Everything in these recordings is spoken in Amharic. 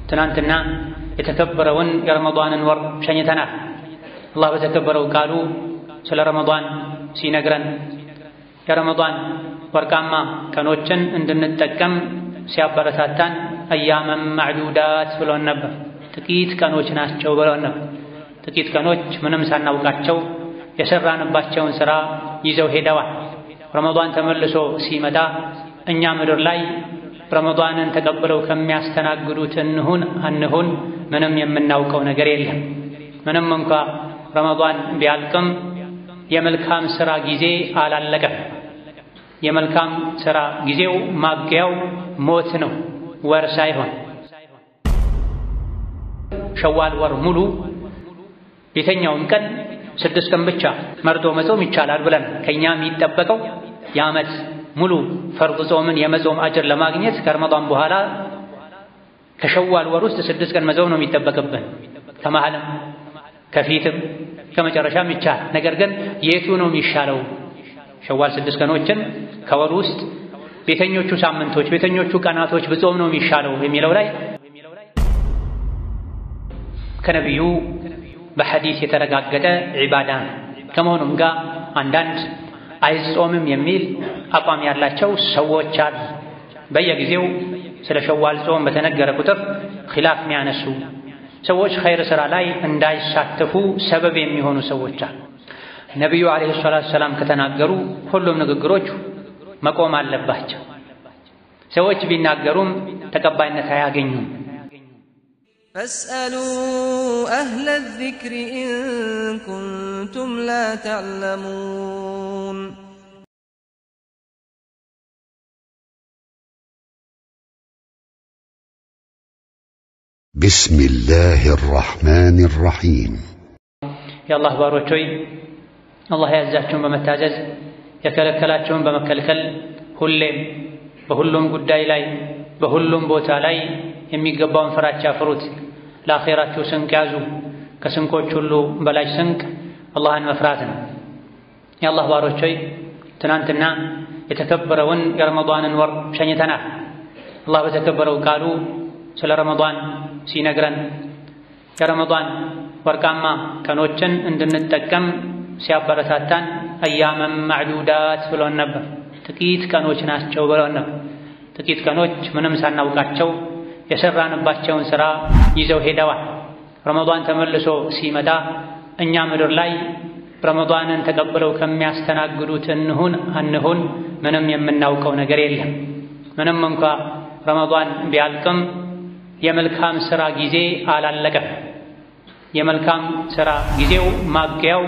ትናንትና የተከበረውን የረመዳንን ወር ሸኝተናል። አላህ በተከበረው ቃሉ ስለ ረመዳን ሲነግረን የረመዳን ወርቃማ ቀኖችን እንድንጠቀም ሲያበረታታን አያመን ማዕዱዳት ብሎን ነበር። ጥቂት ቀኖች ናቸው ብሎን ነበር። ጥቂት ቀኖች ምንም ሳናውቃቸው የሰራንባቸውን ሥራ ይዘው ሄደዋል። ረመዳን ተመልሶ ሲመጣ እኛ ምድር ላይ ረመዳንን ተቀብለው ከሚያስተናግዱት አንሁን ምንም የምናውቀው ነገር የለም። ምንም እንኳ ረመዳን ቢያልቅም የመልካም ሥራ ጊዜ አላለቀም። የመልካም ሥራ ጊዜው ማብቂያው ሞት ነው፣ ወር ሳይሆን። ሸዋል ወር ሙሉ የተኛውም ቀን 6 ቀን ብቻ መርጦ መጾም ይቻላል ብለን ከኛ የሚጠበቀው የዓመት ሙሉ ፈርድ ጾምን የመጾም አጅር ለማግኘት ከረመዳን በኋላ ከሸዋል ወር ውስጥ 6 ቀን መጾም ነው የሚጠበቅብን። ከመሃልም ከፊትም ከመጨረሻም ይቻላል። ነገር ግን የቱ ነው የሚሻለው? ሸዋል 6 ቀኖችን ከወር ውስጥ ቤተኞቹ ሳምንቶች ቤተኞቹ ቀናቶች ብጾም ነው የሚሻለው የሚለው ላይ ከነቢዩ በሐዲስ የተረጋገጠ ዒባዳ ከመሆኑም ጋር አንዳንድ አይጾምም የሚል አቋም ያላቸው ሰዎች አሉ። በየጊዜው ስለ ሸዋል ጾም በተነገረ ቁጥር ኺላፍ የሚያነሱ ሰዎች ኸይር ሥራ ላይ እንዳይሳተፉ ሰበብ የሚሆኑ ሰዎች አሉ። ነቢዩ ዓለይሂ ሰላቱ ወሰላም ከተናገሩ ሁሉም ንግግሮች መቆም አለባቸው። ሰዎች ቢናገሩም ተቀባይነት አያገኙም። فاسألوا أهل الذكر إن كنتم لا تعلمون بسم الله الرحمن الرحيم يا الله باروچوي الله ያዛችሁን በመታዘዝ የከለከላችሁን በመከልከል ሁሌም በሁሉም ጉዳይ ላይ በሁሉም ቦታ ላይ የሚገባውን ፍራቻ ፍሩት። ለአኺራችሁ ስንቅ ያዙ። ከስንቆች ሁሉ በላይ ስንቅ አላህን መፍራት ነው። የአላህ ባሮች ሆይ ትናንትና የተከበረውን የረመዳንን ወር ሸኝተናል። አላህ በተከበረው ቃሉ ስለ ረመዳን ሲነግረን የረመዳን ወርቃማ ቀኖችን እንድንጠቀም ሲያበረታታን አያመን ማዕዱዳት ብሎን ነበር። ጥቂት ቀኖች ናቸው ብሎን ነበር። ጥቂት ቀኖች ምንም ሳናውቃቸው የሰራንባቸውን ሥራ ይዘው ሄደዋል። ረመዳን ተመልሶ ሲመጣ እኛ ምድር ላይ ረመዳንን ተቀብለው ከሚያስተናግዱት አንሁን ምንም የምናውቀው ነገር የለም። ምንም እንኳ ረመዳን ቢያልቅም የመልካም ሥራ ጊዜ አላለቀም። የመልካም ሥራ ጊዜው ማብቂያው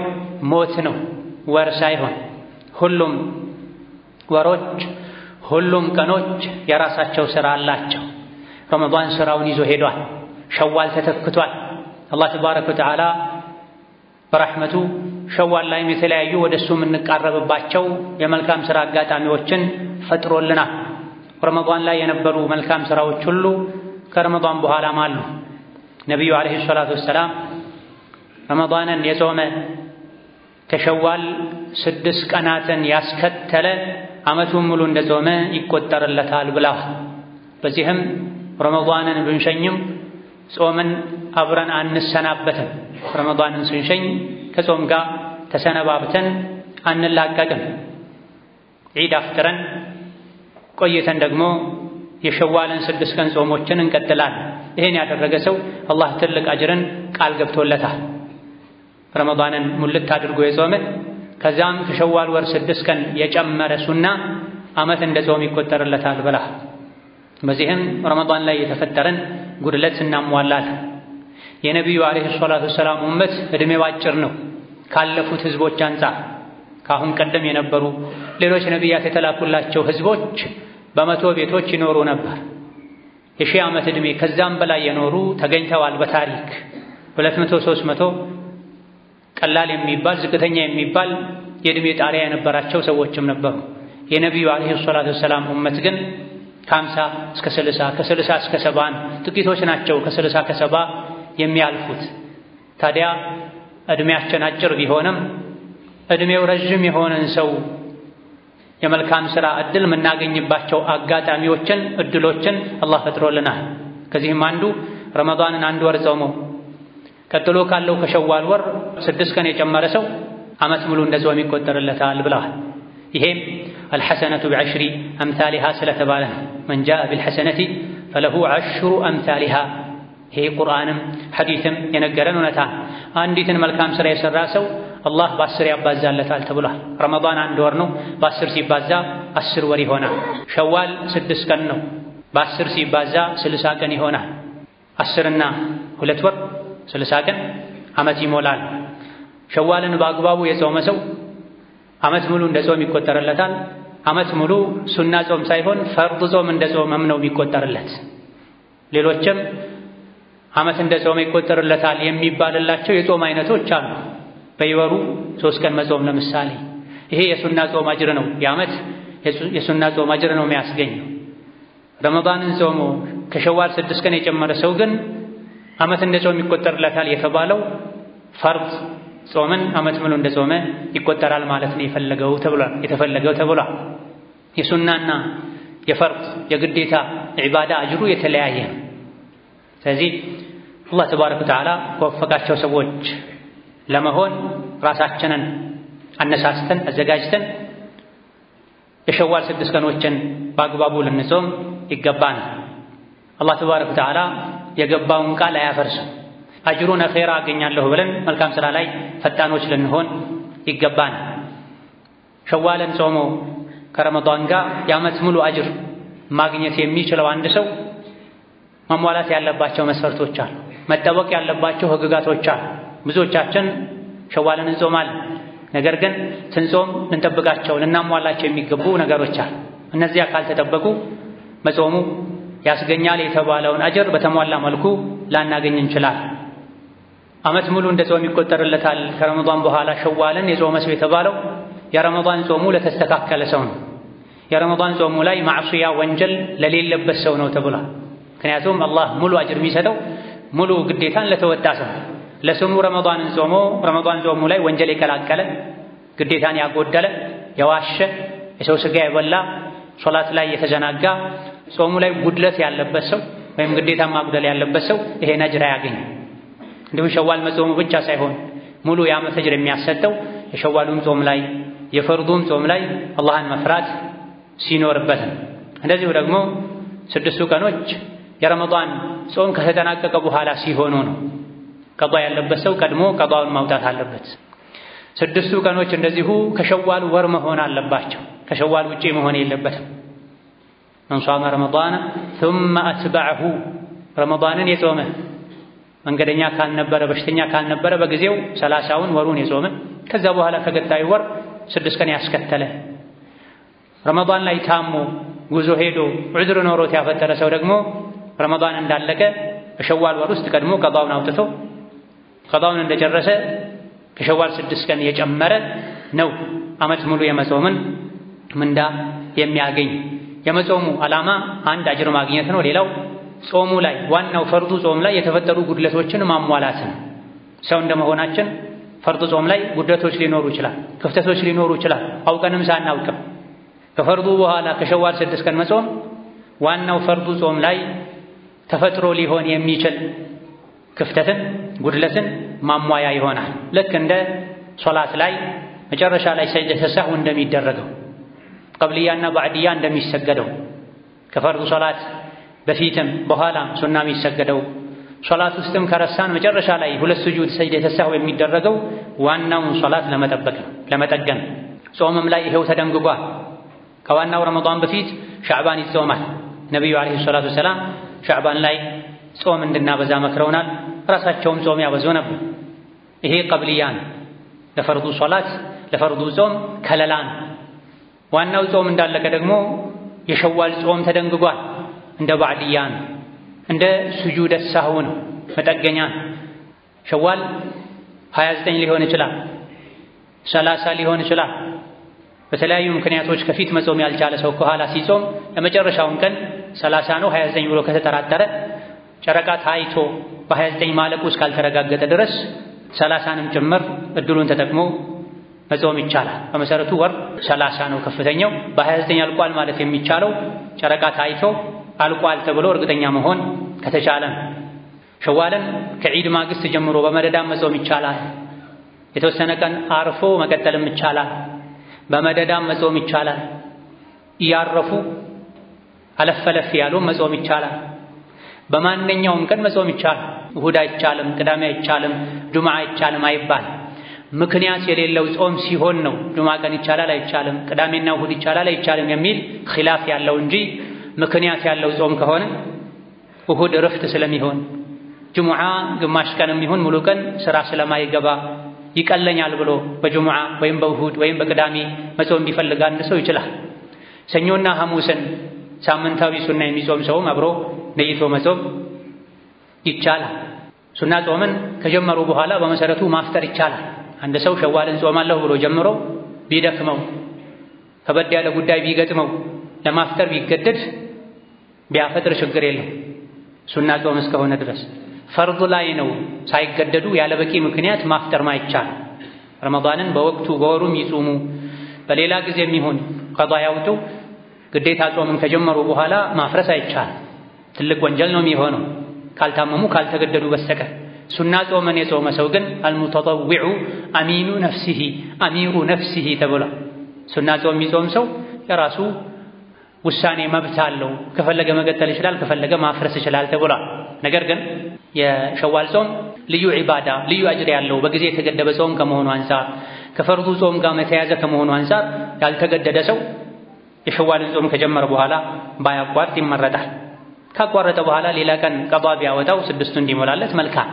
ሞት ነው፣ ወር ሳይሆን። ሁሉም ወሮች ሁሉም ቀኖች የራሳቸው ሥራ አላቸው። ረመዳን ሥራውን ይዞ ሄዷል። ሸዋል ተተክቷል። አላህ ተባረከ ወተዓላ በረሕመቱ ሸዋል ላይም የተለያዩ ወደሱ የምንቃረብባቸው የመልካም ሥራ አጋጣሚዎችን ፈጥሮልናል። ረመዳን ላይ የነበሩ መልካም ሥራዎች ሁሉ ከረመዳን በኋላም አሉ። ነቢዩ ዓለይሂ ሰላቱ ወሰላም ረመዳንን የጾመ ከሸዋል 6 ቀናትን ያስከተለ ዓመቱን ሙሉ እንደጾመ ይቆጠርለታል ብለዋል። በዚህም ረመዳንን ብንሸኝም ጾምን አብረን አንሰናበትም። ረመዳንን ስንሸኝ ከጾም ጋር ተሰነባብተን አንላቀቅም። ዒድ አፍጥረን ቆይተን ደግሞ የሸዋልን 6 ቀን ጾሞችን እንቀጥላለን። ይሄን ያደረገ ሰው አላህ ትልቅ አጅርን ቃል ገብቶለታል። ረመዳንን ሙልት አድርጎ የጾመ ከዛም ከሸዋል ወር 6 ቀን የጨመረ ሱና ዓመት እንደ ጾም ይቆጠርለታል ብላ። በዚህም ረመዳን ላይ የተፈጠረን ጉድለት እናሟላለን። የነቢዩ ዓለይሂ ሰላቱ ወሰላም ኡመት ዕድሜው አጭር ነው ካለፉት ህዝቦች አንፃር። ካሁን ቀደም የነበሩ ሌሎች ነቢያት የተላኩላቸው ህዝቦች በመቶ ቤቶች ይኖሩ ነበር። የሺህ ዓመት ዕድሜ ከዛም በላይ የኖሩ ተገኝተዋል በታሪክ 200 300 ቀላል የሚባል ዝቅተኛ የሚባል የዕድሜ ጣሪያ የነበራቸው ሰዎችም ነበሩ። የነቢዩ ዓለይሂ ሰላቱ ወሰላም ኡመት ግን ከ50 እስከ 60 ከ60 እስከ 70 ጥቂቶች ናቸው ከ60 ከ70 የሚያልፉት። ታዲያ ዕድሜያችን አጭር ቢሆንም ዕድሜው ረዥም የሆነን ሰው የመልካም ሥራ ዕድል የምናገኝባቸው አጋጣሚዎችን እድሎችን አላህ ፈጥሮልናል። ከዚህም አንዱ ረመዳንን አንድ ወር ጾሞ ቀጥሎ ካለው ከሸዋል ወር 6 ቀን የጨመረ ሰው ዓመት ሙሉ እንደጾም ይቆጠርለታል ብለዋል። ይሄም አልሐሰነቱ ቢዐሽሪ አምሳሊሃ ስለተባለ መን ጃአ ቢልሐሰነቲ ፈለሁ ዐሽሩ አምሳሊሃ። ይሄ ቁርአንም ሐዲስም የነገረን እውነታ አንዲትን መልካም ሥራ የሠራ ሰው አላህ በ10 ያባዛለታል ተብሏል። ረመዳን አንድ ወር ነው፣ በ10 ሲባዛ 10 ወር ይሆናል። ሸዋል 6 ቀን ነው፣ በ10 ሲባዛ 60 ቀን ይሆናል። 10 እና 2 ወር 60 ቀን ዓመት ይሞላል። ሸዋልን በአግባቡ የጾመ ሰው ዓመት ሙሉ እንደ ጾም ይቆጠርለታል። ዓመት ሙሉ ሱና ጾም ሳይሆን ፈርድ ጾም እንደ ጾመም ነው የሚቆጠርለት። ሌሎችም ዓመት እንደ ጾም ይቆጠርለታል የሚባልላቸው የጾም አይነቶች አሉ። በየወሩ 3 ቀን መጾም ለምሳሌ ይሄ የሱና ጾም አጅር ነው። የዓመት የሱና ጾም አጅር ነው የሚያስገኘው። ረመዳንን ጾሞ ከሸዋል 6 ቀን የጨመረ ሰው ግን ዓመት እንደ ጾም ይቆጠርለታል የተባለው ፈርድ ጾምን ዓመት ሙሉ እንደ ጾመ ይቆጠራል ማለት ነው የተፈለገው ተብሏል። የሱናና የፈርድ የግዴታ ዒባዳ አጅሩ የተለያየ ነው። ስለዚህ አላህ ተባረከ ወተዓላ ከወፈቃቸው ሰዎች ለመሆን ራሳችንን አነሳስተን አዘጋጅተን የሸዋል 6 ቀኖችን በአግባቡ ልንጾም ይገባናል። አላህ ተባረከ ወተዓላ የገባውን ቃል አያፈርስም። አጅሩን አኼራ አገኛለሁ ብለን መልካም ሥራ ላይ ፈጣኖች ልንሆን ይገባናል። ሸዋልን ጾሞ ከረመዳን ጋር የዓመት ሙሉ አጅር ማግኘት የሚችለው አንድ ሰው ማሟላት ያለባቸው መስፈርቶች አሉ፣ መጠበቅ ያለባቸው ህግጋቶች አሉ። ብዙዎቻችን ሸዋልን እንጾማለን፣ ነገር ግን ስንጾም ልንጠብቃቸው ልናሟላቸው የሚገቡ ነገሮች አሉ። እነዚያ ካልተጠበቁ መጾሙ ያስገኛል የተባለውን አጅር በተሟላ መልኩ ላናገኝ እንችላለን። ዓመት ሙሉ እንደ ጾም ይቆጠርለታል ከረመዳን በኋላ ሸዋልን የጾመ ሰው የተባለው የረመዳን ጾሙ ለተስተካከለ ሰው ነው። የረመዳን ጾሙ ላይ ማዕሲያ ወንጀል ለሌለበት ሰው ነው ተብሏል። ምክንያቱም አላህ ሙሉ አጅር የሚሰጠው ሙሉ ግዴታን ለተወጣ ሰው። ለስሙ ረመዳንን ጾሞ ረመዳን ጾሙ ላይ ወንጀል የቀላቀለ ግዴታን ያጎደለ የዋሸ የሰው ስጋ የበላ ሶላት ላይ የተዘናጋ ጾሙ ላይ ጉድለት ያለበት ሰው ወይም ግዴታ ማጉደል ያለበት ሰው ይሄን አጅር አያገኝም። እንዲሁም ሸዋል መጾሙ ብቻ ሳይሆን ሙሉ የዓመት አጅር የሚያሰጠው የሸዋሉም ጾም ላይ የፈርዱም ጾም ላይ አላህን መፍራት ሲኖርበት ነው። እንደዚሁ ደግሞ 6 ቀኖች የረመዳን ጾም ከተጠናቀቀ በኋላ ሲሆኑ ነው። ቀዷ ያለበት ሰው ቀድሞ ቀዷውን ማውጣት አለበት። 6 ቀኖች እንደዚሁ ከሸዋል ወር መሆን አለባቸው። ከሸዋል ውጪ መሆን የለበትም። መን ሷመ ረመዳነ ثم أتبعه ረመዳንን የጾመ መንገደኛ ካልነበረ በሽተኛ ካልነበረ በጊዜው 30ውን ወሩን የጾመ ከዛ በኋላ ከገታዩ ወር 6 ቀን ያስከተለ ረመዳን ላይ ታሞ ጉዞ ሄዶ ዑዝር ኖሮት ያፈጠረ ሰው ደግሞ ረመዳን እንዳለቀ በሸዋል ወር ውስጥ ቀድሞ ቀዷውን አውጥቶ ቀዷውን እንደጨረሰ ከሸዋል 6 ቀን የጨመረ ነው ዓመት ሙሉ የመጾምን ምንዳ የሚያገኝ። የመጾሙ ዓላማ አንድ አጅር ማግኘት ነው። ሌላው ጾሙ ላይ ዋናው ፈርዱ ጾም ላይ የተፈጠሩ ጉድለቶችን ማሟላት ነው። ሰው እንደመሆናችን ፈርዱ ጾም ላይ ጉድለቶች ሊኖሩ ይችላል፣ ክፍተቶች ሊኖሩ ይችላል፣ አውቀንም ሳናውቅም። ከፈርዱ በኋላ ከሸዋል 6 ቀን መጾም ዋናው ፈርዱ ጾም ላይ ተፈጥሮ ሊሆን የሚችል ክፍተትን ጉድለትን ማሟያ ይሆናል። ልክ እንደ ሶላት ላይ መጨረሻ ላይ ሰጅደተ ሰህው እንደሚደረገው ቀብልያና ባዕድያ እንደሚሰገደው ከፈርዱ ሶላት በፊትም በኋላም ሱና የሚሰገደው ሶላት ውስጥም ከረሳን መጨረሻ ላይ 2 ስጁድ ሰጅደተ ሰህው የሚደረገው ዋናውን ሶላት ለመጠበቅ ነው፣ ለመጠገን። ጾምም ላይ ይሄው ተደንግጓል። ከዋናው ረመዳን በፊት ሻዕባን ይጾማል። ነቢዩ ዓለይሂ ሰላቱ ወሰላም ሻዕባን ላይ ጾም እንድናበዛ መክረውናል። ራሳቸውም ጾም ያበዙ ነበር። ይሄ ቀብልያ ነው፣ ለፈርዱ ሶላት ለፈርዱ ጾም ከለላ ነው። ዋናው ጾም እንዳለቀ ደግሞ የሸዋል ጾም ተደንግጓል። እንደ ባዕድያ ነው፣ እንደ ስጁደ ሰህው ነው፣ መጠገኛ ነው። ሸዋል 29 ሊሆን ይችላል፣ 30 ሊሆን ይችላል። በተለያዩ ምክንያቶች ከፊት መጾም ያልቻለ ሰው ከኋላ ሲጾም የመጨረሻውን ቀን 30 ነው 29 ብሎ ከተጠራጠረ ጨረቃ ታይቶ በ29 ማለቁ እስካልተረጋገጠ ድረስ 30ንም ጭምር እድሉን ተጠቅሞ መጾም ይቻላል። በመሰረቱ ወር 30 ነው ከፍተኛው። በ29 አልቋል ማለት የሚቻለው ጨረቃ ታይቶ አልቋል ተብሎ እርግጠኛ መሆን ከተቻለ። ሸዋልን ከዒድ ማግስት ጀምሮ በመደዳ መጾም ይቻላል። የተወሰነ ቀን አርፎ መቀጠልም ይቻላል። በመደዳ መጾም ይቻላል። እያረፉ አለፈለፍ ያሉ መጾም ይቻላል። በማንኛውም ቀን መጾም ይቻላል። እሁድ አይቻልም፣ ቅዳሜ አይቻልም፣ ጁምዓ አይቻልም አይባል። ምክንያት የሌለው ጾም ሲሆን ነው ጁምዓ ቀን ይቻላል አይቻልም፣ ቅዳሜና እሁድ ይቻላል አይቻልም የሚል ኺላፍ ያለው እንጂ ምክንያት ያለው ጾም ከሆነ እሁድ እረፍት ስለሚሆን ጁምዓ ግማሽ ቀንም ይሁን ሙሉ ቀን ስራ ስለማይገባ ይቀለኛል ብሎ በጁምዓ ወይም በእሁድ ወይም በቅዳሜ መጾም ቢፈልግ አንድ ሰው ይችላል። ሰኞና ሐሙስን ሳምንታዊ ሱና የሚጾም ሰውም አብሮ ነይቶ መጾም ይቻላል። ሱና ጾምን ከጀመሩ በኋላ በመሰረቱ ማፍጠር ይቻላል። አንድ ሰው ሸዋልን ጾማለሁ ብሎ ጀምሮ ቢደክመው ከበድ ያለ ጉዳይ ቢገጥመው ለማፍጠር ቢገደድ ቢያፈጥር ችግር የለም ሱና ጾም እስከሆነ ድረስ። ፈርድ ላይ ነው ሳይገደዱ ያለ በቂ ምክንያት ማፍጠር ማይቻል። ረመዳንን በወቅቱ በወሩም ይጾሙ፣ በሌላ ጊዜም ይሁን ቀዷ ያውጡ። ግዴታ ጾምን ከጀመሩ በኋላ ማፍረስ አይቻል። ትልቅ ወንጀል ነው የሚሆነው ካልታመሙ ካልተገደዱ በስተቀር። ሱና ጾምን የጾመ ሰው ግን አልሙተጠዊዑ አሚኑ ነፍሲሂ አሚሩ ነፍሲሂ ተብሏል። ሱና ጾም የሚጾም ሰው የራሱ ውሳኔ መብት አለው። ከፈለገ መቀጠል ይችላል፣ ከፈለገ ማፍረስ ይችላል ተብሏል። ነገር ግን የሸዋል ጾም ልዩ ዒባዳ ልዩ አጅር ያለው በጊዜ የተገደበ ጾም ከመሆኑ አንፃር ከፈርዱ ጾም ጋር የተያዘ ከመሆኑ አንፃር ያልተገደደ ሰው የሸዋልን ጾም ከጀመረ በኋላ ባያቋርጥ ይመረጣል። ካቋረጠ በኋላ ሌላ ቀን ቀዷ ቢያወጣው ስድስቱ እንዲሞላለት መልካም።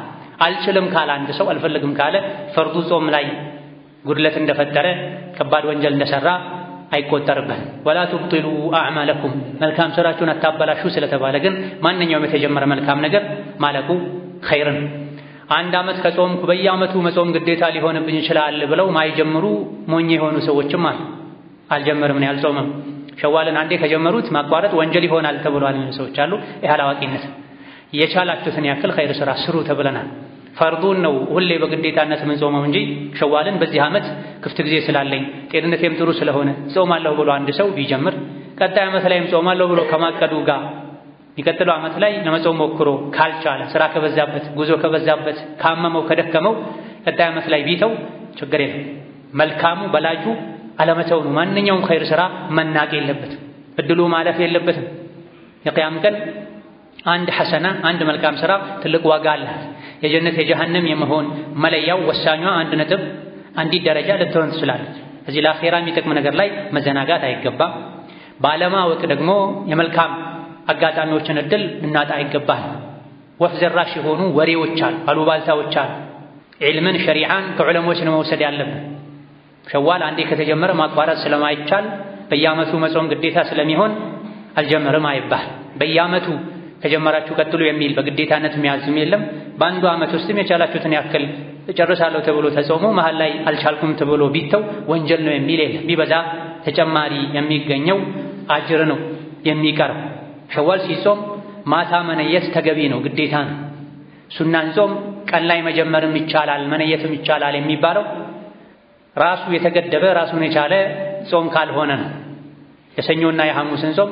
አልችልም ካለ አንድ ሰው አልፈልግም ካለ ፈርዱ ጾም ላይ ጉድለት እንደፈጠረ ከባድ ወንጀል እንደሰራ አይቆጠርበት። ወላ ትብጢሉ አዕማለኩም መልካም ስራችሁን አታበላሹ ስለተባለ ግን ማንኛውም የተጀመረ መልካም ነገር ማለቁ ኸይርን። አንድ ዓመት ከጾምኩ በየዓመቱ መጾም ግዴታ ሊሆንብኝ ይችላል ብለው ማይጀምሩ ሞኝ የሆኑ ሰዎችም አሉ። አልጀመርም ነው ያልጾምም። ሸዋልን አንዴ ከጀመሩት ማቋረጥ ወንጀል ይሆናል ተብሏል ሰዎች አሉ። ይህ አላዋቂነት። የቻላችሁትን ያክል ኸይር ስራ ስሩ ተብለናል። ፈርዱን ነው ሁሌ በግዴታነት የምንጾመው እንጂ ሸዋልን በዚህ ዓመት ክፍት ጊዜ ስላለኝ ጤንነቴም ጥሩ ስለሆነ ጾማለሁ ብሎ አንድ ሰው ቢጀምር ቀጣይ ዓመት ላይም ጾማለሁ ብሎ ከማቀዱ ጋር የሚቀጥለው ዓመት ላይ ለመጾም ሞክሮ ካልቻለ ስራ ከበዛበት ጉዞ ከበዛበት ካመመው ከደከመው ቀጣይ ዓመት ላይ ቢተው ችግር የለም። መልካሙ በላጁ አለመተው ነው። ማንኛውም ኸይር ስራ መናቅ የለበትም፣ እድሉ ማለፍ የለበትም። የቂያም ቀን አንድ ሐሰና አንድ መልካም ስራ ትልቅ ዋጋ አላት። የጀነት የጀሃነም የመሆን መለያው ወሳኟ አንድ ነጥብ አንዲት ደረጃ ልትሆን ትችላለች። እዚህ ለአኼራ የሚጠቅም ነገር ላይ መዘናጋት አይገባም። ባለማወቅ ደግሞ የመልካም አጋጣሚዎችን እድል ልናጣ አይገባል። ወፍ ዘራሽ የሆኑ ወሬዎች አሉ፣ አሉባልታዎች አሉ። ዒልምን ሸሪዓን ከዑለሞች ነው መውሰድ ያለብን። ሸዋል አንዴ ከተጀመረ ማቋረጥ ስለማይቻል በየዓመቱ መጾም ግዴታ ስለሚሆን አልጀመርም አይባል። በየዓመቱ ከጀመራችሁ ቀጥሉ የሚል በግዴታነት የሚያዝም የለም። በአንዱ ዓመት ውስጥም የቻላችሁትን ያክል እጨርሳለሁ ተብሎ ተጾሞ መሃል ላይ አልቻልኩም ተብሎ ቢተው ወንጀል ነው የሚል የለም። ቢበዛ ተጨማሪ የሚገኘው አጅር ነው የሚቀረው። ሸዋል ሲጾም ማታ መነየት ተገቢ ነው፣ ግዴታ ነው። ሱናን ጾም ቀን ላይ መጀመርም ይቻላል መነየትም ይቻላል የሚባለው ራሱ የተገደበ ራሱን የቻለ ጾም ካልሆነ ነው። የሰኞና የሐሙስን ጾም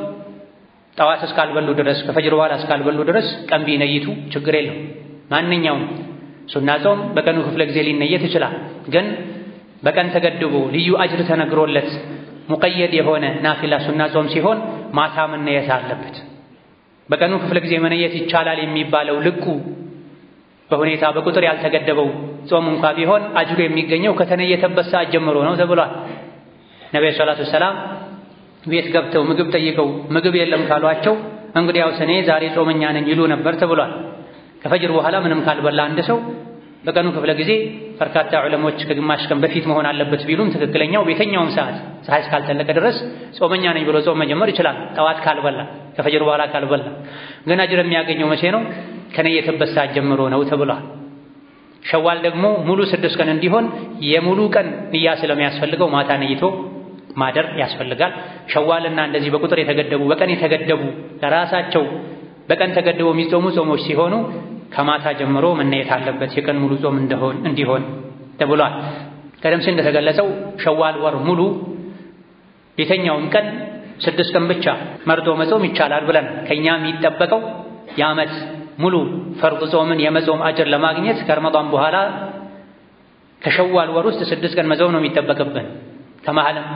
ጠዋት እስካልበሉ ድረስ ከፈጅር በኋላ እስካልበሉ ድረስ ቀን ቢነይቱ ችግር የለው። ማንኛውም ሱና ጾም በቀኑ ክፍለ ጊዜ ሊነየት ይችላል። ግን በቀን ተገድቦ ልዩ አጅር ተነግሮለት ሙቀየድ የሆነ ናፊላ ሱና ጾም ሲሆን ማታ መነየት አለበት። በቀኑ ክፍለ ጊዜ መነየት ይቻላል የሚባለው ልቁ በሁኔታ በቁጥር ያልተገደበው ጾም እንኳ ቢሆን አጅሩ የሚገኘው ከተነየተበት ሰዓት ጀምሮ ነው ተብሏል። ነብዩ ሰለላሁ ዐለይሂ ወሰለም ቤት ገብተው ምግብ ጠይቀው ምግብ የለም ካሏቸው እንግዲያውስ እኔ ዛሬ ጾመኛ ነኝ ይሉ ነበር ተብሏል። ከፈጅር በኋላ ምንም ካልበላ አንድ ሰው በቀኑ ክፍለ ጊዜ በርካታ ዑለሞች ከግማሽ ቀን በፊት መሆን አለበት ቢሉም ትክክለኛው በየትኛውም ሰዓት ፀሐይ እስካልጠለቀ ድረስ ጾመኛ ነኝ ብሎ ጾም መጀመር ይችላል። ጠዋት ካልበላ ከፈጅር በኋላ ካልበላ ግን አጅር የሚያገኘው መቼ ነው? ከነየተበት ሰዓት ጀምሮ ነው ተብሏል። ሸዋል ደግሞ ሙሉ 6 ቀን እንዲሆን የሙሉ ቀን ንያ ስለሚያስፈልገው ማታ ነይቶ ማደር ያስፈልጋል። ሸዋልና እንደዚህ በቁጥር የተገደቡ በቀን የተገደቡ ለራሳቸው በቀን ተገድበው የሚጾሙ ጾሞች ሲሆኑ ከማታ ጀምሮ መነየት አለበት የቀን ሙሉ ጾም እንዲሆን ተብሏል። ቀደም ሲል እንደተገለጸው ሸዋል ወር ሙሉ የተኛውም ቀን 6 ቀን ብቻ መርጦ መጾም ይቻላል ብለን ከኛ የሚጠበቀው የዓመት ሙሉ ፈርድ ጾምን የመጾም አጅር ለማግኘት ከረመዳን በኋላ ከሸዋል ወር ውስጥ 6 ቀን መጾም ነው የሚጠበቅብን። ከመሃልም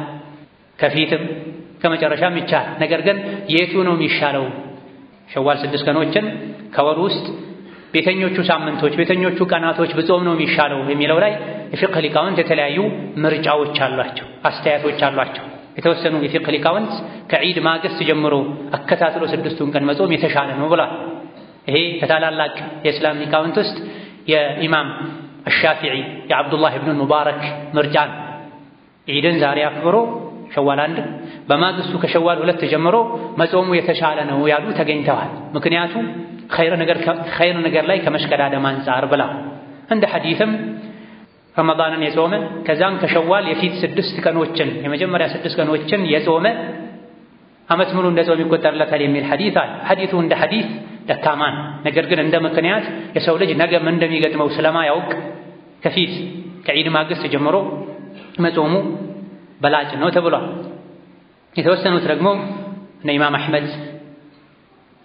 ከፊትም ከመጨረሻም ይቻላል። ነገር ግን የቱ ነው የሚሻለው? ሸዋል 6 ቀኖችን ከወር ውስጥ ቤተኞቹ ሳምንቶች ቤተኞቹ ቀናቶች በጾም ነው የሚሻለው የሚለው ላይ የፊቅህ ሊቃውንት የተለያዩ ምርጫዎች አሏቸው፣ አስተያየቶች አሏቸው። የተወሰኑ የፊቅህ ሊቃውንት ከዒድ ማግስት ጀምሮ አከታትሎ 6ቱን ቀን መጾም የተሻለ ነው ብሏል። ይሄ ከታላላቅ የእስላም ሊቃውንት ውስጥ የኢማም አሻፊዒ የአብዱላህ ኢብኑ ሙባረክ ምርጫ ነው። ዒድን ዛሬ አክብሮ ሸዋል 1 በማግስቱ ከሸዋል 2 ጀምሮ መጾሙ የተሻለ ነው ያሉ ተገኝተዋል። ምክንያቱም ኸይር ነገር ላይ ከመሽቀዳደም አንፃር ብላ እንደ ሐዲስም ረመዳንን የጾመ ከዛም ከሸዋል የፊት 6 ቀኖችን የመጀመሪያ 6 ቀኖችን የጾመ ዓመት ሙሉ እንደ ጾም ይቆጠርለታል የሚል ሐዲስ አለ። ሐዲሱ እንደ ሐዲስ ደካማ ነው። ነገር ግን እንደ ምክንያት የሰው ልጅ ነገ ምን እንደሚገጥመው ስለማያውቅ ከፊት ከዒድ ማግስት ጀምሮ መጾሙ በላጭ ነው ተብሏል። የተወሰኑት ደግሞ እነ ኢማም አሕመድ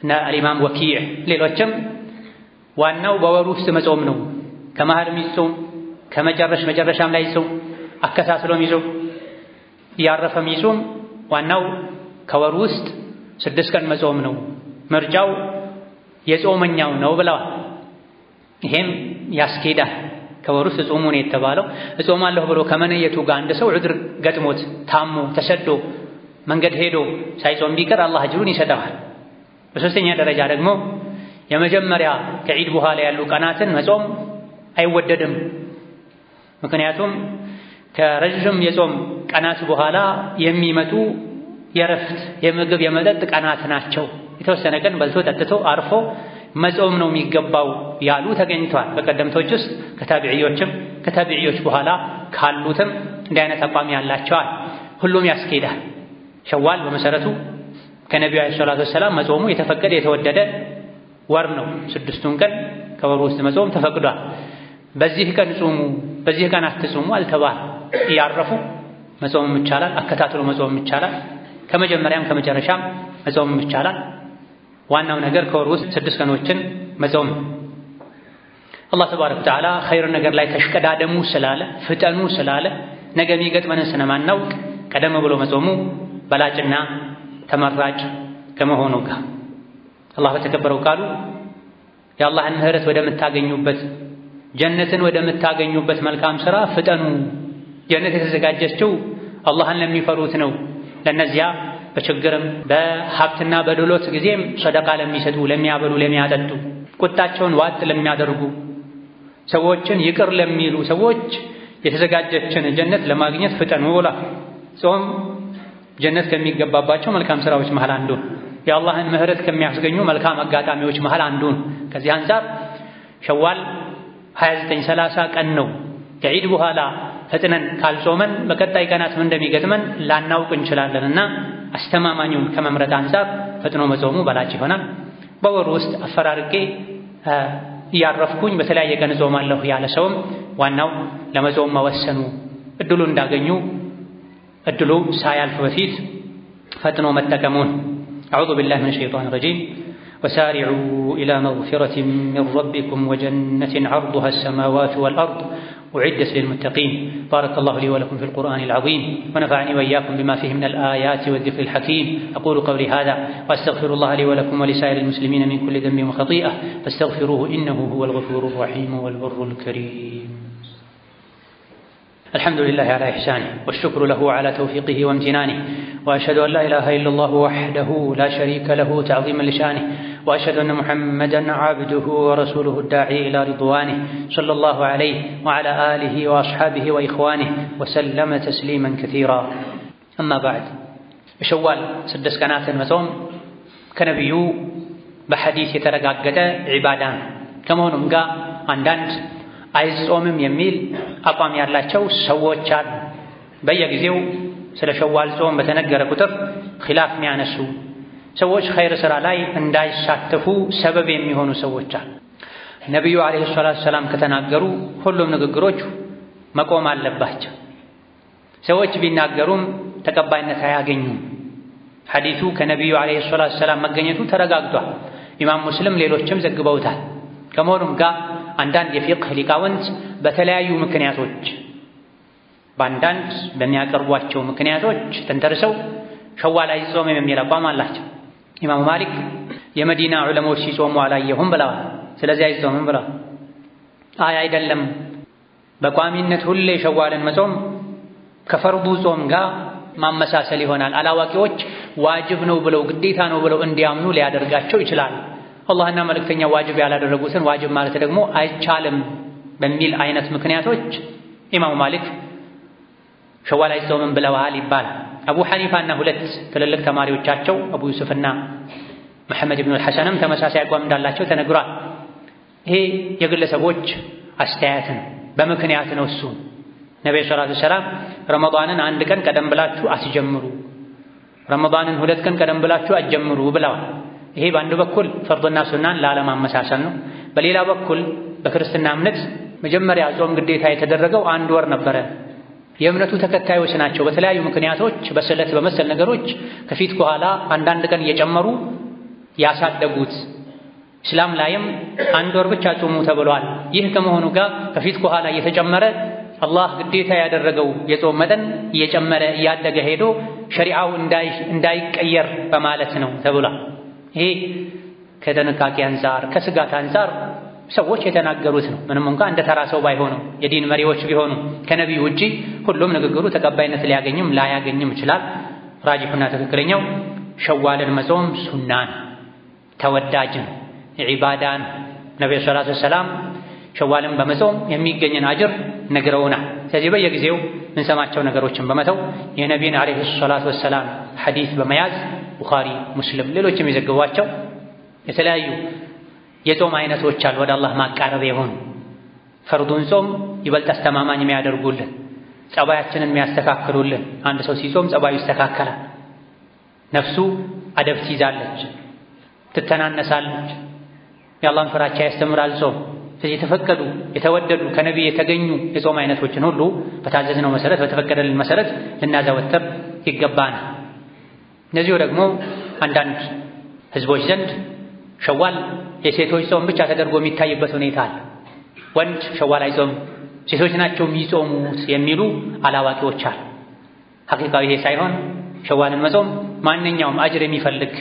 እና አልኢማም ወኪዕ ሌሎችም ዋናው በወሩ ውስጥ መጾም ነው። ከመሃልም ይጾም መጨረሻም ላይ ይጾም አከታትሎም ይጾም እያረፈም ይጾም ዋናው ከወሩ ውስጥ 6 ቀን መጾም ነው። ምርጫው የጾመኛው ነው ብለዋል። ይሄም ያስኬዳል። ከወሩ ውስጥ ጾሙ ነው የተባለው። እጾማለሁ ብሎ ከመነየቱ ጋር አንድ ሰው ዑድር ገጥሞት ታሞ ተሰዶ መንገድ ሄዶ ሳይጾም ቢቀር አላህ አጅሩን ይሰጠዋል። በሶስተኛ ደረጃ ደግሞ የመጀመሪያ ከዒድ በኋላ ያሉ ቀናትን መጾም አይወደድም። ምክንያቱም ከረጅም የጾም ቀናት በኋላ የሚመጡ የረፍት የምግብ የመጠጥ ቀናት ናቸው። የተወሰነ ቀን በልቶ ጠጥቶ አርፎ መጾም ነው የሚገባው ያሉ ተገኝቷል። በቀደምቶች ውስጥ ከታቢዕዮች በኋላ ካሉትም እንዲህ አይነት አቋም ያላቸዋል። ሁሉም ያስኬዳል። ሸዋል በመሰረቱ ከነቢዩ ዓለይሂ ሰላቱ ወሰላም መጾሙ የተፈቀደ የተወደደ ወር ነው። 6ቱን ቀን ከወሩ ውስጥ መጾም ተፈቅዷል። በዚህ ቀን ጾሙ በዚህ ቀን አትጾሙ አልተባለ። እያረፉ መጾም ይቻላል፣ አከታትሎ መጾም ይቻላል፣ ከመጀመሪያም ከመጨረሻም መጾም ይቻላል። ዋናው ነገር ከወሩ ውስጥ 6 ቀኖችን መጾም። አላህ ተባረከ ወተዓላ ኸይር ነገር ላይ ተሽቀዳደሙ ስላለ ፍጠኑ ስላለ ነገ የሚገጥመንን ስለማናውቅ ቀደም ብሎ መጾሙ በላጭና ተመራጭ ከመሆኑ ጋር አላህ በተከበረው ቃሉ የአላህን ምህረት ወደምታገኙበት ጀነትን ወደምታገኙበት መልካም ሥራ ፍጠኑ። ጀነት የተዘጋጀችው አላህን ለሚፈሩት ነው። ለነዚያ በችግርም በሀብትና በድሎት ጊዜም ሰደቃ ለሚሰጡ፣ ለሚያበሉ፣ ለሚያጠጡ፣ ቁጣቸውን ዋጥ ለሚያደርጉ፣ ሰዎችን ይቅር ለሚሉ ሰዎች የተዘጋጀችን ጀነት ለማግኘት ፍጠኑ ብላ። ጾም ጀነት ከሚገባባቸው መልካም ሥራዎች መሃል አንዱ ነው። የአላህን ምህረት ከሚያስገኙ መልካም አጋጣሚዎች መሃል አንዱ ነው። ከዚህ አንፃር ሸዋል 29 30 ቀን ነው። ከዒድ በኋላ ፈጥነን ካልጾመን በቀጣይ ቀናት ምን እንደሚገጥመን ላናውቅ እንችላለንና አስተማማኙን ከመምረጥ አንፃር ፈጥኖ መጾሙ በላጭ ይሆናል። በወሩ ውስጥ አፈራርቄ እያረፍኩኝ በተለያየ ቀን እጾማለሁ ያለ ሰውም ዋናው ለመጾም መወሰኑ እድሉ እንዳገኙ እድሉ ሳያልፍ በፊት ፈጥኖ መጠቀሙን። አዑዙ ቢላሂ ሚነ ሸይጧኒ ረጂም وسارعوا إلى مغفرة من ربكم وجنة عرضها السماوات والأرض أعدت للمتقين. بارك الله لي ولكم في القرآن العظيم ونفعني وإياكم بما فيه من الآيات والذكر الحكيم. أقول قولي هذا وأستغفر الله لي ولكم ولسائر المسلمين من كل ذنب وخطيئة فاستغفروه إنه هو الغفور الرحيم والبر الكريم. الحمد لله على إحسانه والشكر له على توفيقه وامتنانه وأشهد أن لا إله إلا الله وحده لا شريك له تعظيما لشانه وأشهد أن محمدا عبده ورسوله الداعي إلى رضوانه صلى الله عليه وعلى آله وأصحابه وإخوانه وسلم تسليما كثيرا. أما بعد شوال 6 ቀናት መጾም ከነቢዩ በሐዲስ የተረጋገጠ ዒባዳ ከመሆኑም ጋር አንዳንድ አይጾምም የሚል አቋም ያላቸው ሰዎች አሉ። በየጊዜው ስለ ሸዋል ጾም በተነገረ ቁጥር ኺላፍ የሚያነሱ ሰዎች ኸይር ሥራ ላይ እንዳይሳተፉ ሰበብ የሚሆኑ ሰዎች አሉ። ነቢዩ ዓለይሂ ሰላቱ ወሰላም ከተናገሩ ሁሉም ንግግሮች መቆም አለባቸው። ሰዎች ቢናገሩም ተቀባይነት አያገኙም። ሐዲሱ ከነቢዩ ዓለይሂ ሰላቱ ወሰላም መገኘቱ ተረጋግጧል። ኢማም ሙስሊም ሌሎችም ዘግበውታል። ከመሆኑም ጋር አንዳንድ የፊቅህ ሊቃውንት በተለያዩ ምክንያቶች በአንዳንድ በሚያቀርቧቸው ምክንያቶች ተንተርሰው ሸዋል አይጾምም የሚል አቋም አላቸው። ኢማሙ ማሊክ የመዲና ዑለሞች ሲጾሙ አላየሁም ብለዋል፣ ስለዚህ አይጾምም ብለዋል። አይደለም በቋሚነት ሁሌ ሸዋልን መጾም ከፈርዱ ጾም ጋር ማመሳሰል ይሆናል። አላዋቂዎች ዋጅብ ነው ብለው ግዴታ ነው ብለው እንዲያምኑ ሊያደርጋቸው ይችላል። አላህና መልእክተኛ ዋጅብ ያላደረጉትን ዋጅብ ማለት ደግሞ አይቻልም በሚል አይነት ምክንያቶች ኢማሙ ማሊክ ሸዋል አይጾምም ብለዋል ይባላል። አቡ ሐኒፋና ሁለት ትልልቅ ተማሪዎቻቸው አቡ ዩሱፍና መሐመድ ኢብኑ አልሐሰንም ተመሳሳይ አቋም እንዳላቸው ተነግሯል። ይሄ የግለሰቦች አስተያየት ነው፣ በምክንያት ነው። እሱ ነብዩ ሰለላሁ ዐለይሂ ወሰለም ረመዳንን አንድ ቀን ቀደም ብላችሁ አትጀምሩ፣ ረመዳንን ሁለት ቀን ቀደም ብላችሁ አትጀምሩ ብለዋል። ይሄ በአንድ በኩል ፈርድና ሱናን ላለማመሳሰል ነው። በሌላ በኩል በክርስትና እምነት መጀመሪያ ጾም ግዴታ የተደረገው አንድ ወር ነበረ። የእምነቱ ተከታዮች ናቸው በተለያዩ ምክንያቶች በስለት በመሰል ነገሮች ከፊት ከኋላ አንዳንድ ቀን እየጨመሩ ያሳደጉት። እስላም ላይም አንድ ወር ብቻ ጾሙ ተብሏል። ይህ ከመሆኑ ጋር ከፊት ከኋላ እየተጨመረ አላህ ግዴታ ያደረገው የጾም መጠን እየጨመረ እያደገ ሄዶ ሸሪዓው እንዳይቀየር በማለት ነው ተብሏል። ይሄ ከጥንቃቄ አንፃር ከስጋት አንፃር ሰዎች የተናገሩት ነው። ምንም እንኳን እንደ ተራ ሰው ባይሆኑ የዲን መሪዎች ቢሆኑ ከነቢዩ ውጪ ሁሉም ንግግሩ ተቀባይነት ሊያገኝም ላያገኝም ይችላል። ራጂሑና ትክክለኛው ሸዋልን መጾም ሱናን ተወዳጅ ነው፣ ዒባዳ ነው። ነብዩ ሰለላሁ ዐለይሂ ወሰለም ሸዋልን በመጾም የሚገኝን አጅር ነግረውናል። ስለዚህ በየጊዜው ምንሰማቸው ነገሮችን በመተው የነቢይን ዐለይሂ ሰላቱ ወሰላም ሐዲስ በመያዝ ቡኻሪ፣ ሙስሊም ሌሎችም የዘገቧቸው የተለያዩ የጾም አይነቶች አሉ ወደ አላህ ማቃረብ የሆኑ ፈርዱን ጾም ይበልጥ አስተማማኝ የሚያደርጉልን ጸባያችንን የሚያስተካክሉልን። አንድ ሰው ሲጾም ጸባዩ ይስተካከላል፣ ነፍሱ አደብ ትይዛለች፣ ትተናነሳለች፣ የአላህን ፍራቻ ያስተምራል ጾም። ስለዚህ የተፈቀዱ የተወደዱ ከነቢይ የተገኙ የጾም አይነቶችን ሁሉ በታዘዝነው መሰረት በተፈቀደልን መሰረት ልናዘወትር ይገባናል። እነዚሁ ደግሞ አንዳንድ ህዝቦች ዘንድ ሸዋል የሴቶች ጾም ብቻ ተደርጎ የሚታይበት ሁኔታ አለ። ወንድ ሸዋል አይጾም ሴቶች ናቸው የሚጾሙት የሚሉ አላዋቂዎች አሉ። ሐቂቃው ይሄ ሳይሆን ሸዋልን መጾም ማንኛውም አጅር የሚፈልግ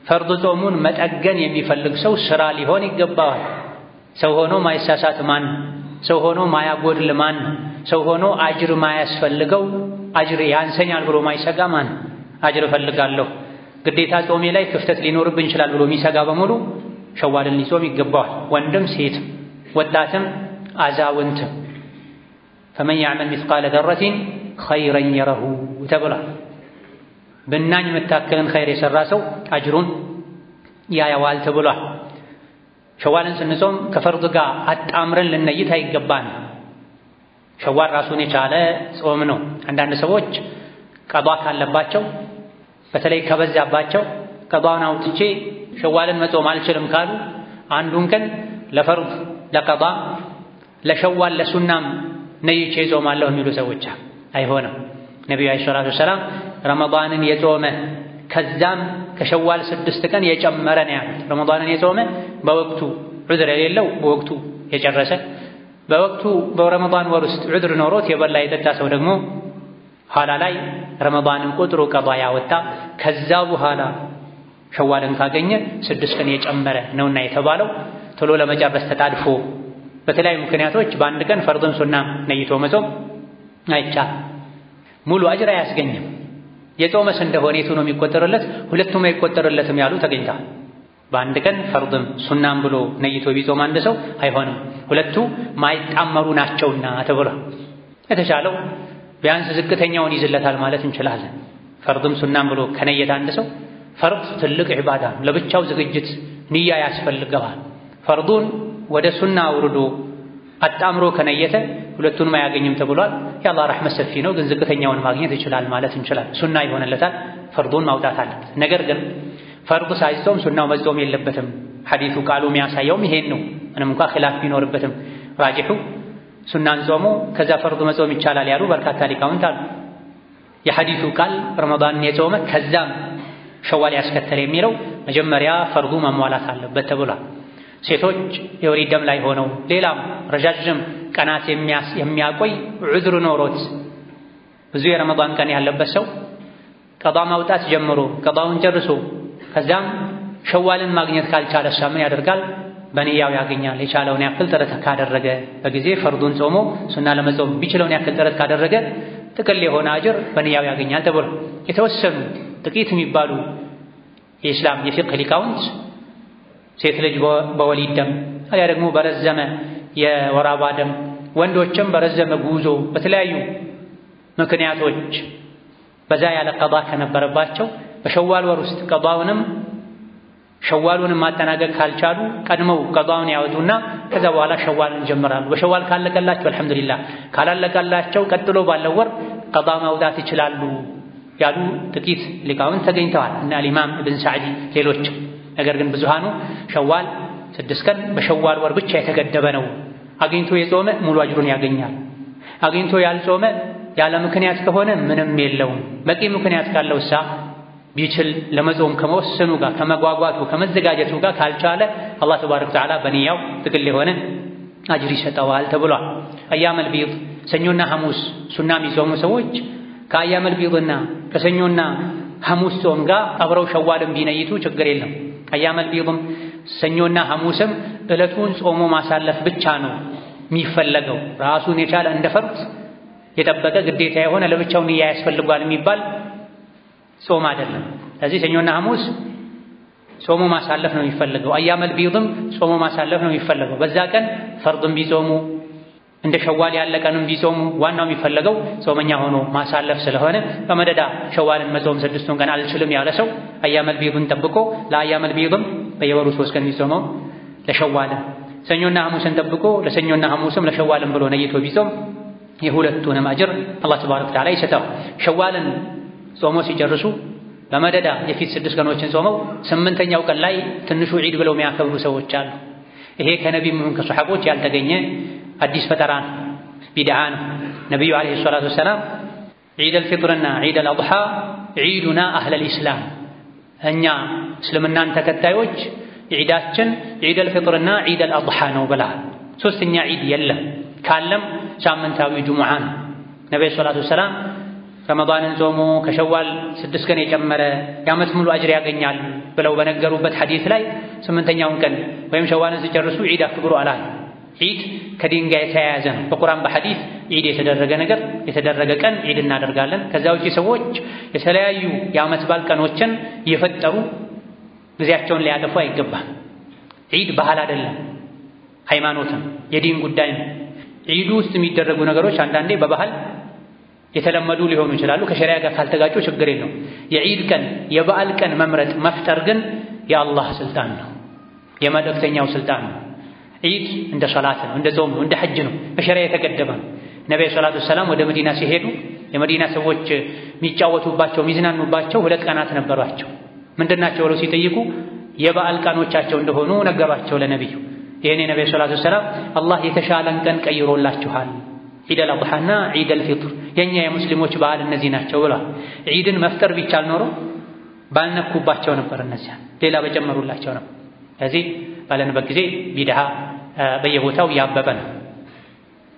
ፈርድ ጾሙን መጠገን የሚፈልግ ሰው ስራ ሊሆን ይገባዋል። ሰው ሆኖ ማይሳሳት ማን? ሰው ሆኖ ማያጎድል ማን? ሰው ሆኖ አጅር ማያስፈልገው አጅር ያንሰኛል ብሎ ማይሰጋ ማን? አጅር እፈልጋለሁ ግዴታ ጾሜ ላይ ክፍተት ሊኖርብኝ ይችላል ብሎ የሚሰጋ በሙሉ ሸዋልን ሊጾም ይገባዋል። ወንድም ሴትም ወጣትም አዛውንትም ፈመን ያዕመል ሚስቃለ ዘረቲን ኸይረን የረሁ ተብሏል። ብናኝ የምታክልን ኸይር የሠራ ሰው አጅሩን ያየዋል ተብሏል። ሸዋልን ስንጾም ከፈርድ ጋር አጣምረን ልንነይት አይገባን። ሸዋል ራሱን የቻለ ጾም ነው። አንዳንድ ሰዎች ቀዷ ካለባቸው በተለይ ከበዛባቸው ቀዷን አውጥቼ ሸዋልን መጾም አልችልም ካሉ አንዱን ቀን ለፈርድ ለቀዷ ለሸዋል ለሱናም ነይቼ ጾማለሁ የሚሉ ሰዎች አይሆንም። ነብዩ አለይሂ ሰላቱ ወሰላም ረመዳንን የጾመ ከዛም ከሸዋል 6 ቀን የጨመረ ነው ያሉት። ረመዳንን የጾመ በወቅቱ ዑድር የሌለው በወቅቱ የጨረሰ በወቅቱ በረመዳን ወር ውስጥ ዑድር ኖሮት የበላ የጠጣ ሰው ደግሞ ኋላ ላይ ረመዳንን ቁጥሩ ቀዷ ያወጣ ከዛ በኋላ ሸዋልን ካገኘ 6 ቀን የጨመረ ነውና የተባለው ቶሎ ለመጨረስ ተጣድፎ በተለያዩ ምክንያቶች በአንድ ቀን ፈርድም ሱናም ነይቶ መጾም አይቻልም። ሙሉ አጅር አያስገኝም። የጾመስ እንደሆነ የቱ ነው የሚቆጠርለት? ሁለቱም አይቆጠርለትም ያሉ ተገኝተዋል። በአንድ ቀን ፈርድም ሱናም ብሎ ነይቶ ቢጾም አንድ ሰው አይሆንም፣ ሁለቱ ማይጣመሩ ናቸውና ተብሏል። የተሻለው ቢያንስ ዝቅተኛውን ይዝለታል ማለት እንችላለን። ፈርድም ሱናም ብሎ ከነየተ አንድ ሰው ፈርድ ትልቅ ዒባዳ ነው፣ ለብቻው ዝግጅት ንያ ያስፈልገዋል። ፈርዱን ወደ ሱና አውርዶ አጣምሮ ከነየተ ሁለቱንም አያገኝም ተብሏል። የአላህ ረሕመት ሰፊ ነው፣ ግን ዝቅተኛውን ማግኘት ይችላል ማለት እንችላለን። ሱና ይሆንለታል፣ ፈርዱን ማውጣት አለበት። ነገር ግን ፈርዱ ሳይጾም ሱናው መጾም የለበትም። ሐዲሱ ቃሉ የሚያሳየውም ይሄን ነው። ምንም እንኳን ኺላፍ ቢኖርበትም ራጂሑ ሱናን ጾሞ ከዛ ፈርዱ መጾም ይቻላል ያሉ በርካታ ሊቃውንት አሉ። የሐዲሱ ቃል ረመዳንን የጾመ ከዛም ሸዋል ያስከተለ የሚለው መጀመሪያ ፈርዱ መሟላት አለበት ተብሏል። ሴቶች የወሊድ ደም ላይ ሆነው ሌላም ረጃጅም ቀናት የሚያቆይ ዑዝር ኖሮት ብዙ የረመዳን ቀን ያለበት ሰው ቀዷ ማውጣት ጀምሮ ቀዷውን ጨርሶ ከዛም ሸዋልን ማግኘት ካልቻለ ምን ያደርጋል? በንያው ያገኛል። የቻለውን ያክል ጥረት ካደረገ በጊዜ ፈርዱን ጾሞ ሱና ለመጾም ቢችለውን ያክል ጥረት ካደረገ ጥቅል የሆነ አጅር በንያው ያገኛል ተብሎ የተወሰኑ ጥቂት የሚባሉ የኢስላም የፊቅህ ሊቃውንት ሴት ልጅ በወሊድ ደም አያ ደግሞ በረዘመ የወር አበባ ደም ወንዶችም በረዘመ ጉዞ በተለያዩ ምክንያቶች በዛ ያለ ቀዷ ከነበረባቸው በሸዋል ወር ውስጥ ቀዷውንም ሸዋሉንም ማጠናቀቅ ካልቻሉ ቀድመው ቀዷውን ያወጡና ከዛ በኋላ ሸዋልን ጀምራሉ። በሸዋል ካለቀላቸው አልሐምዱሊላህ፣ ካላለቀላቸው ቀጥሎ ባለው ወር ቀዷ ማውጣት ይችላሉ ያሉ ጥቂት ሊቃውንት ተገኝተዋል እና ኢማም ኢብን ሰዕዲ ሌሎች። ነገር ግን ብዙሃኑ ሸዋል 6 ቀን በሸዋል ወር ብቻ የተገደበ ነው። አግኝቶ የጾመ ሙሉ አጅሩን ያገኛል። አግኝቶ ያልጾመ ያለ ምክንያት ከሆነ ምንም የለውም። በቂ ምክንያት ካለው ቢችል ለመጾም ከመወሰኑ ጋር ከመጓጓቱ ከመዘጋጀቱ ጋር ካልቻለ አላህ ተባረከ ወተዓላ በንያው ጥቅል የሆነ አጅር ይሰጠዋል ተብሏል። አያመል ቢድ ሰኞና ሐሙስ ሱና የሚጾሙ ሰዎች ከአያመል ቢድና ከሰኞና ሐሙስ ጾም ጋር አብረው ሸዋልን ቢነይቱ ችግር የለም። አያመል ቢድም ሰኞና ሐሙስም ዕለቱን ጾሞ ማሳለፍ ብቻ ነው የሚፈለገው። ራሱን የቻለ እንደ ፈርድ የጠበቀ ግዴታ የሆነ ለብቻው ንያ ያስፈልጓል የሚባል ጾም አይደለም። ስለዚህ ሰኞና ሐሙስ ጾሞ ማሳለፍ ነው የሚፈልገው። አያመል ቢድም ጾሞ ማሳለፍ ነው የሚፈልገው። በዛ ቀን ፈርድም ቢጾሙ እንደ ሸዋል ያለ ቀንም ቢጾሙ ዋናው የሚፈልገው ጾመኛ ሆኖ ማሳለፍ ስለሆነ በመደዳ ሸዋልን መጾም 6ቱን ቀን አልችልም ያለ ሰው አያመል ቢድን ጠብቆ ለአያመል ቢድም በየወሩ 3 ቀን ቢጾመው ለሸዋልም ሰኞና ሐሙስን ጠብቆ ለሰኞና ሐሙስም ለሸዋልም ብሎ ነይቶ ቢጾም የሁለቱንም አጅር አላህ ተባረከ ወተዓላ ይሰጣው። ሸዋልን ጾሞ ሲጨርሱ በመደዳ የፊት 6 ቀኖችን ጾመው 8ኛው ቀን ላይ ትንሹ ዒድ ብለው የሚያከብሩ ሰዎች አሉ። ይሄ ከነቢይም ይሁን ከሰሐቦች ያልተገኘ አዲስ ፈጠራ ነው፣ ቢድዓ ነው። ነቢዩ ዓለይሂ ሰላቱ ወሰላም ዒደል ፊጥርና ዒደል አድሓ ዒዱና አህለል ኢስላም፣ እኛ እስልምናን ተከታዮች ዒዳችን ዒደል ፊጥርና ዒደል አድሓ ነው ብለዋል። 3ኛ ዒድ የለም፣ ካለም ሳምንታዊ ጁሙዓ ነው። ነቢዩ ሰላቱ ወሰላም ረመዳንን ጾሞ ከሸዋል 6 ቀን የጨመረ የዓመት ሙሉ አጅር ያገኛል ብለው በነገሩበት ሐዲስ ላይ 8ኛውን ቀን ወይም ሸዋልን ሲጨርሱ ዒድ አክብሩ አላል። ዒድ ከዲን ጋር የተያያዘ ነው። በቁርአን በሐዲስ ዒድ የተደረገ ነገር የተደረገ ቀን ዒድ እናደርጋለን። ከዛ ውጪ ሰዎች የተለያዩ የዓመት በዓል ቀኖችን እየፈጠሩ ጊዜያቸውን ሊያጠፉ አይገባም። ዒድ ባህል አይደለም፣ ሃይማኖትም የዲን ጉዳይ ነው። ዒዱ ውስጥ የሚደረጉ ነገሮች አንዳንዴ በባህል የተለመዱ ሊሆኑ ይችላሉ። ከሸሪዓ ጋር ካልተጋጩ ችግር የለውም። የዒድ ቀን የበዓል ቀን መምረጥ መፍጠር ግን የአላህ ስልጣን ነው፣ የመልእክተኛው ስልጣን ነው። ዒድ እንደ ሶላት ነው፣ እንደ ጾም ነው፣ እንደ ሐጅ ነው፣ በሸሪዓ የተገደበ ነው። ነብዩ ሰለላሁ ዐለይሂ ወሰለም ወደ መዲና ሲሄዱ የመዲና ሰዎች የሚጫወቱባቸው የሚዝናኑባቸው 2 ቀናት ነበሯቸው። ምንድናቸው ብለው ሲጠይቁ የበዓል ቀኖቻቸው እንደሆኑ ነገሯቸው ለነብዩ። ይሄኔ ነብዩ ሰለላሁ ዐለይሂ ወሰለም አላህ የተሻለን ቀን ቀይሮላችኋል፣ ዒደል አድሓና ዒደል ፊጥር የኛ የሙስሊሞች በዓል እነዚህ ናቸው ብሏል። ዒድን መፍጠር ቢቻል ኖሮ ባልነኩባቸው ነበር፣ እነዚያ ሌላ በጨመሩላቸው ነበር። ስለዚህ ባለንበት ጊዜ ቢድዓ በየቦታው ያበበ ነው።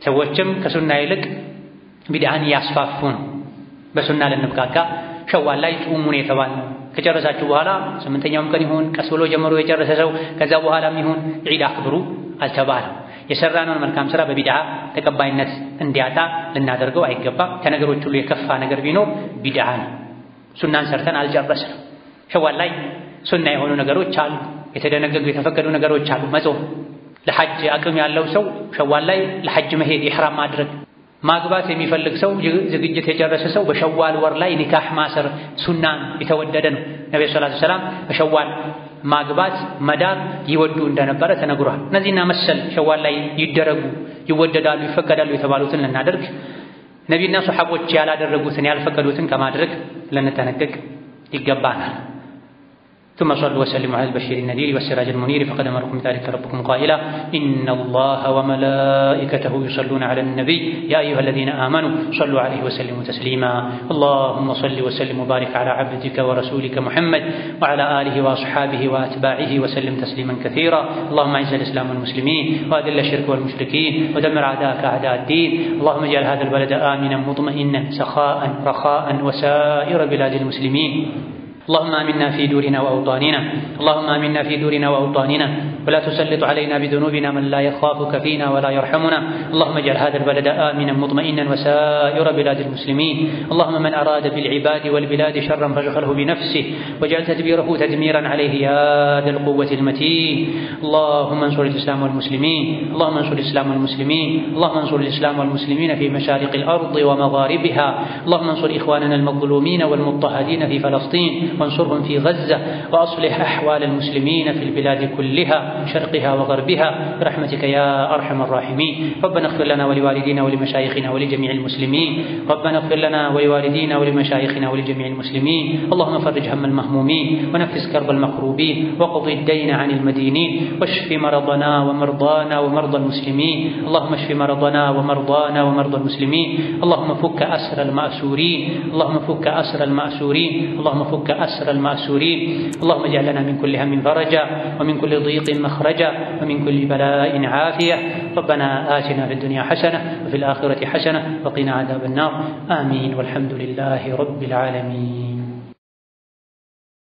ሰዎችም ከሱና ይልቅ ቢድዓን እያስፋፉ ነው። በሱና ልንብቃቃ ሸዋል ላይ ጾሙን የተባልነው ከጨረሳችሁ በኋላ 8ኛውም ቀን ይሁን ቀስ ብሎ ጀምሮ የጨረሰ ሰው ከዛ በኋላም ይሁን ዒድ አክብሩ አልተባለም። የሰራነውን መልካም ስራ በቢድዓ ተቀባይነት እንዲያጣ ልናደርገው አይገባም። ከነገሮች ሁሉ የከፋ ነገር ቢኖር ቢድዓ ነው። ሱናን ሰርተን አልጨረስንም። ሸዋል ላይ ሱና የሆኑ ነገሮች አሉ፣ የተደነገጉ የተፈቀዱ ነገሮች አሉ። መጾም፣ ለሐጅ አቅም ያለው ሰው ሸዋል ላይ ለሐጅ መሄድ ኢሕራም ማድረግ፣ ማግባት የሚፈልግ ሰው ዝግጅት የጨረሰ ሰው በሸዋል ወር ላይ ኒካህ ማሰር ሱናን የተወደደ ነው። ነብዩ ሰለላሁ ዐለይሂ ወሰለም በሸዋል ማግባት መዳር ይወዱ እንደነበረ ተነግሯል። እነዚህና መሰል ሸዋል ላይ ይደረጉ ይወደዳሉ ይፈቀዳሉ የተባሉትን ልናደርግ፣ ነቢና ሱሐቦች ያላደረጉትን ያልፈቀዱትን ከማድረግ ልንጠነቀቅ ይገባናል። ثم صلوا وسلموا على البشير النذير والسراج المنير فقد أمركم بذلك ربكم قائلا إن الله وملائكته يصلون على النبي يا أيها الذين آمنوا صلوا عليه وسلموا تسليما اللهم صل وسلم وبارك على عبدك ورسولك محمد وعلى آله وأصحابه وأتباعه وسلم تسليما كثيرا اللهم أعز الإسلام والمسلمين وأذل الشرك والمشركين ودمر أعداءك أعداء الدين اللهم اجعل هذا البلد آمنا مطمئنا سخاء رخاء وسائر بلاد المسلمين اللهم آمنا في دورنا وأوطاننا اللهم آمنا في دورنا وأوطاننا ولا تسلط علينا بذنوبنا من لا يخافك فينا ولا يرحمنا اللهم اجعل هذا البلد آمنا مطمئنا وسائر بلاد المسلمين اللهم من أراد بالعباد والبلاد شرا فاشغله بنفسه واجعل تدبيره تدميرا عليه يا ذا القوة المتين اللهم انصر الإسلام والمسلمين اللهم انصر الإسلام والمسلمين اللهم انصر الإسلام والمسلمين في مشارق الأرض ومغاربها اللهم انصر إخواننا المظلومين والمضطهدين في فلسطين وانصرهم في غزة وأصلح أحوال المسلمين في البلاد كلها شرقها وغربها برحمتك يا أرحم الراحمين ربنا اغفر لنا ولوالدينا ولمشايخنا ولجميع المسلمين ربنا اغفر لنا ولوالدينا ولمشايخنا ولجميع المسلمين اللهم فرج هم المهمومين ونفس كرب المكروبين وقض الدين عن المدينين واشف مرضنا ومرضانا ومرضى المسلمين اللهم اشف مرضنا ومرضانا ومرضى المسلمين اللهم فك أسر المأسورين اللهم فك أسر المأسورين اللهم فك أسر المأسورين اللهم اجعل لنا من كل هم فرجا ومن كل ضيق مخرجا ومن كل بلاء عافية ربنا آتنا في الدنيا حسنة وفي الآخرة حسنة وقنا عذاب النار آمين والحمد لله رب العالمين.